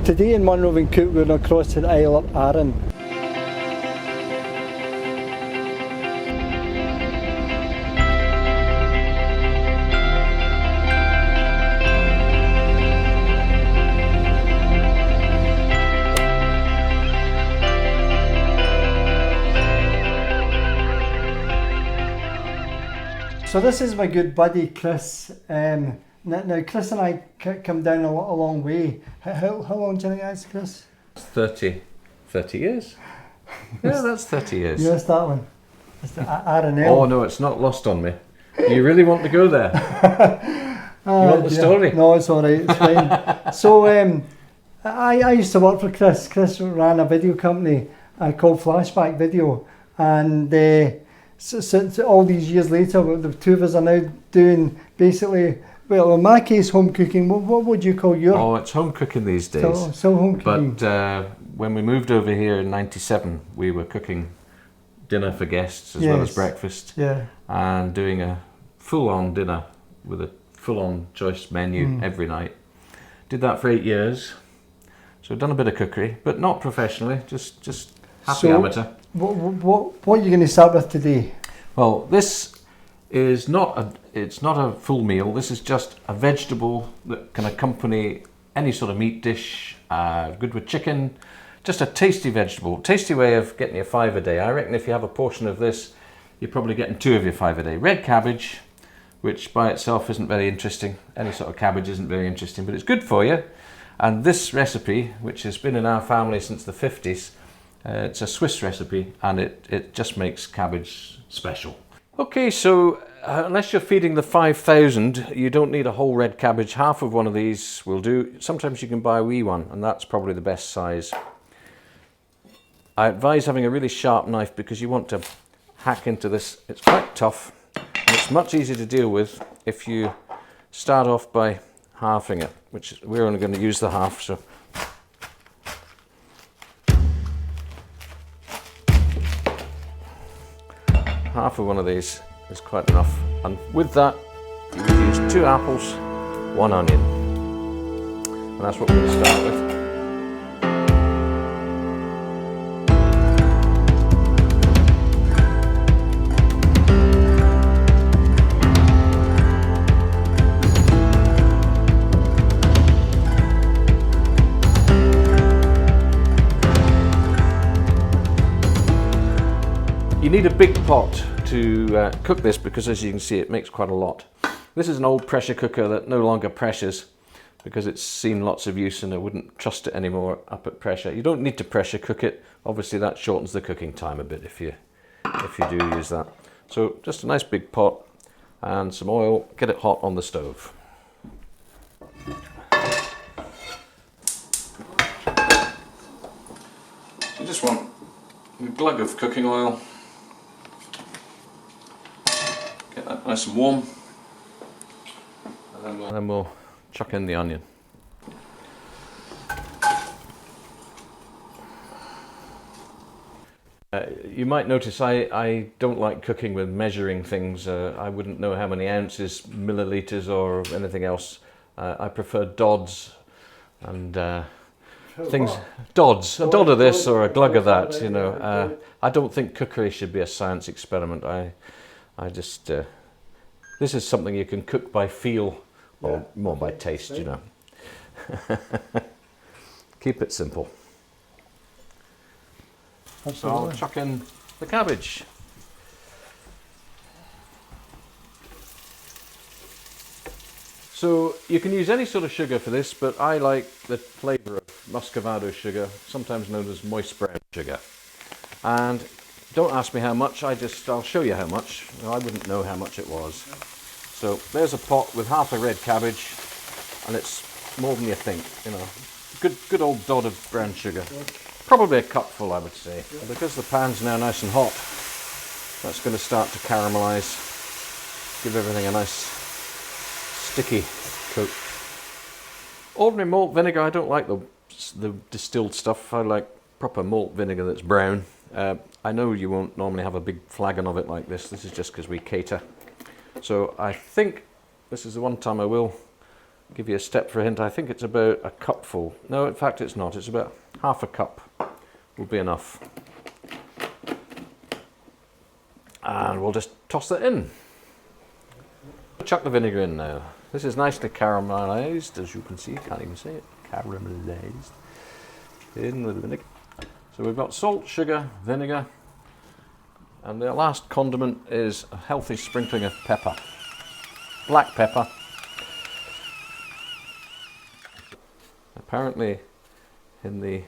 Today in one Roving cook we're going across to the Isle of Arran. So this is my good buddy Chris. Now Chris and I come down a long way. How long do you think that's, Chris? 30 years. Yeah, that's 30 years. You missed that one. It's the Arran. Oh no, it's not lost on me. You really want to go there? You want the story? No, it's all right. It's fine. So I used to work for Chris. Chris ran a video company called Flashback Video, and so all these years later, the two of us are now doing basically, well, in my case, home cooking. What would you call your? Oh, it's home cooking these days. So home cooking. But when we moved over here in '97, we were cooking dinner for guests as well as breakfast. Yeah. And doing a full-on dinner with a full-on choice menu every night. Did that for 8 years. So I've done a bit of cookery, but not professionally, just happy amateur. What are you going to start with today? Well, this is it's not a full meal. This is just a vegetable that can accompany any sort of meat dish, good with chicken, just a tasty vegetable. Tasty way of getting your 5 a day. I reckon if you have a portion of this, you're probably getting 2 of your 5 a day. Red cabbage, which by itself isn't very interesting. Any sort of cabbage isn't very interesting, but it's good for you. And this recipe, which has been in our family since the 50s, it's a Swiss recipe, and it just makes cabbage special. Okay, so unless you're feeding the 5,000, you don't need a whole red cabbage. Half of one of these will do. Sometimes you can buy a wee one, and that's probably the best size. I advise having a really sharp knife because you want to hack into this. It's quite tough, and it's much easier to deal with if you start off by halving it, which we're only going to use the half. So half of one of these is quite enough, and with that you would use 2 apples, 1 onion, and that's what we're going to start with. You need a big pot to cook this because, as you can see, it makes quite a lot. This is an old pressure cooker that no longer pressures because it's seen lots of use, and I wouldn't trust it anymore up at pressure. You don't need to pressure cook it. Obviously that shortens the cooking time a bit if you do use that. So just a nice big pot and some oil. Get it hot on the stove. You just want a glug of cooking oil. Get that nice and warm, and then we'll chuck in the onion. You might notice I don't like cooking with measuring things. I wouldn't know how many ounces, milliliters or anything else. I prefer dods and things. Dods, a dod of this or a glug of that, you know. I don't think cookery should be a science experiment. I just, this is something you can cook by feel or more by taste, you know. Keep it simple. So I'll chuck in the cabbage. So you can use any sort of sugar for this, but I like the flavour of muscovado sugar, sometimes known as moist brown sugar. And don't ask me how much, I'll show you how much. I wouldn't know how much it was. So there's a pot with half a red cabbage, and it's more than you think, you know. Good old dod of brown sugar. Probably a cupful, I would say. And because the pan's now nice and hot, that's going to start to caramelise, give everything a nice sticky coat. Ordinary malt vinegar, I don't like the distilled stuff. I like proper malt vinegar that's brown. I know you won't normally have a big flagon of it like this. This is just because we cater. So I think this is the one time I will give you a step for a hint. I think it's about a cupful. No, in fact it's not. It's about half a cup will be enough. And we'll just toss that in. Chuck the vinegar in now. This is nicely caramelized, as you can see. Can't even say it. Caramelized. In with the vinegar. So we've got salt, sugar, vinegar, and the last condiment is a healthy sprinkling of pepper. Black pepper. Apparently, in the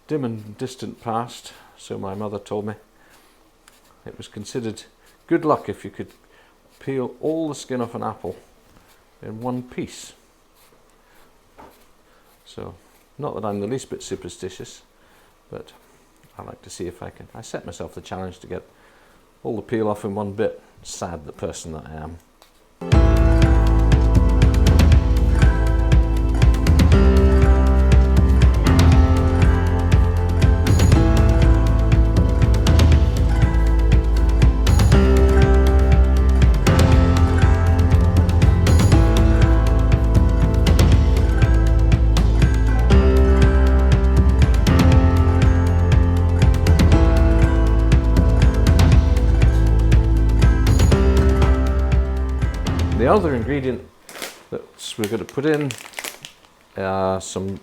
dim and distant past, so my mother told me, it was considered good luck if you could peel all the skin off an apple in one piece. So, not that I'm the least bit superstitious, but I like to see if I can. I set myself the challenge to get all the peel off in one bit. Sad, the person that I am. The other ingredient that we're going to put in some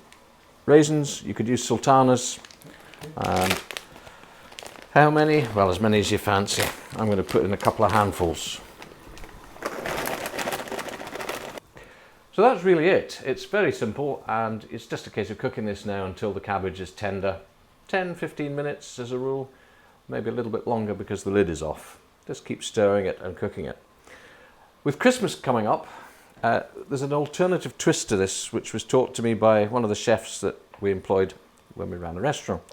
raisins. You could use sultanas. And how many? Well, as many as you fancy. I'm going to put in a couple of handfuls. So that's really it. It's very simple, and it's just a case of cooking this now until the cabbage is tender. 10-15 minutes as a rule, maybe a little bit longer because the lid is off. Just keep stirring it and cooking it. With Christmas coming up, there's an alternative twist to this, which was taught to me by one of the chefs that we employed when we ran a restaurant.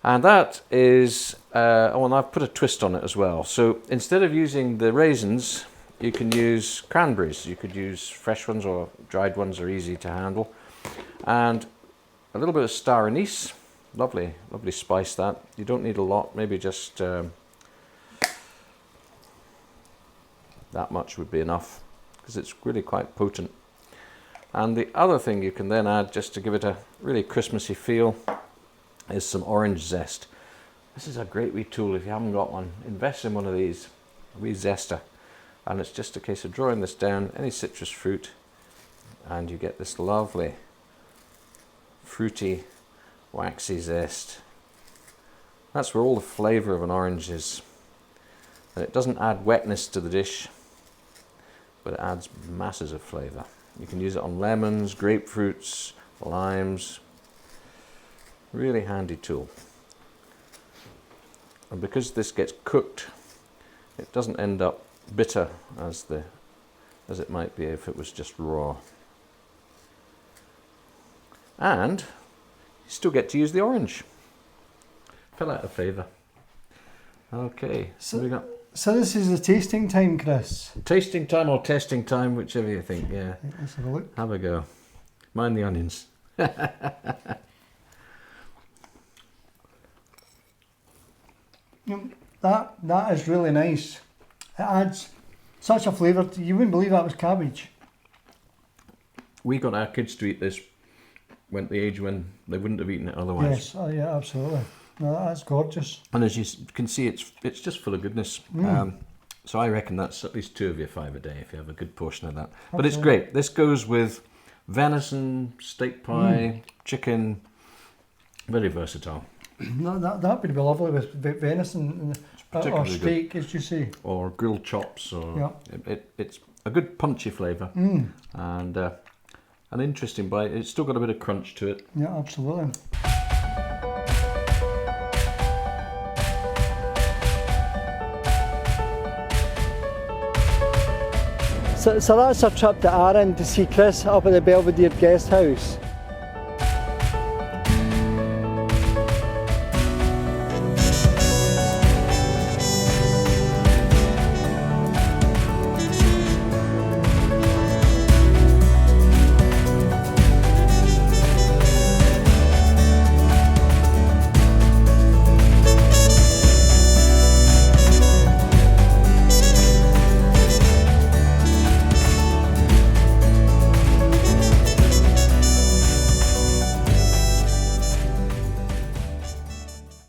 And that is, oh, and I've put a twist on it as well. So instead of using the raisins, you can use cranberries. You could use fresh ones, or dried ones are easy to handle. And a little bit of star anise. Lovely, lovely spice that. You don't need a lot, maybe just that much would be enough, because it's really quite potent. And the other thing you can then add, just to give it a really Christmassy feel, is some orange zest. This is a great wee tool. If you haven't got one, invest in one of these, a wee zester. And it's just a case of drawing this down, any citrus fruit, and you get this lovely fruity, waxy zest. That's where all the flavour of an orange is. And it doesn't add wetness to the dish, but it adds masses of flavour. You can use it on lemons, grapefruits, limes. Really handy tool. And because this gets cooked, it doesn't end up bitter as it might be if it was just raw. And you still get to use the orange. Fill out a favour. Okay, so we got. So this is the tasting time, Chris. Tasting time or testing time, whichever you think, yeah. Let's have a look. Have a go. Mind the onions. That is really nice. It adds such a flavour. You wouldn't believe that was cabbage. We got our kids to eat this when the age when they wouldn't have eaten it otherwise. Yes, oh yeah, absolutely. No, that's gorgeous. And as you can see, it's just full of goodness. So I reckon that's at least 2 of your 5 a day if you have a good portion of that. But it's great. This goes with venison, steak pie, chicken. Very versatile. No, that would be lovely with venison or steak, good, as you say. Or grilled chops. Or it's a good punchy flavour. And an interesting bite. It's still got a bit of crunch to it. Yeah, absolutely. So that's our trip to Arran to see Chris up at the Belvedere Guest House.